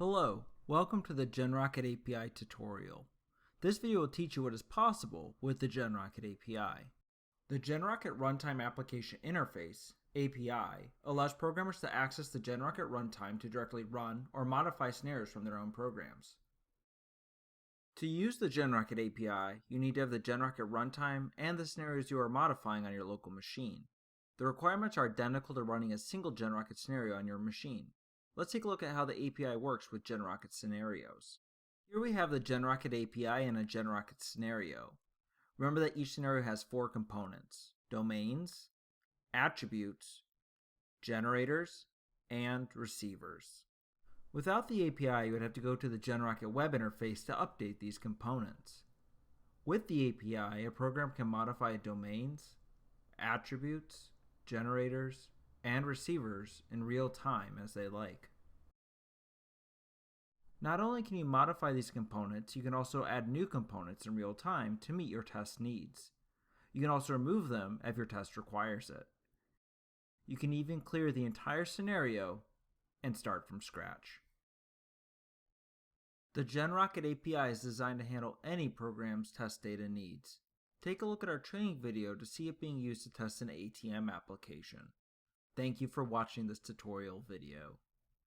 Hello, welcome to the GenRocket API tutorial. This video will teach you what is possible with the GenRocket API. The GenRocket Runtime Application Interface, API, allows programmers to access the GenRocket runtime to directly run or modify scenarios from their own programs. To use the GenRocket API, you need to have the GenRocket runtime and the scenarios you are modifying on your local machine. The requirements are identical to running a single GenRocket scenario on your machine. Let's take a look at how the API works with GenRocket scenarios. Here we have the GenRocket API and a GenRocket scenario. Remember that each scenario has 4 components: domains, attributes, generators, and receivers. Without the API, you would have to go to the GenRocket web interface to update these components. With the API, a program can modify domains, attributes, generators, and receivers in real time as they like. Not only can you modify these components, you can also add new components in real time to meet your test needs. You can also remove them if your test requires it. You can even clear the entire scenario and start from scratch. The GenRocket API is designed to handle any program's test data needs. Take a look at our training video to see it being used to test an ATM application. Thank you for watching this tutorial video.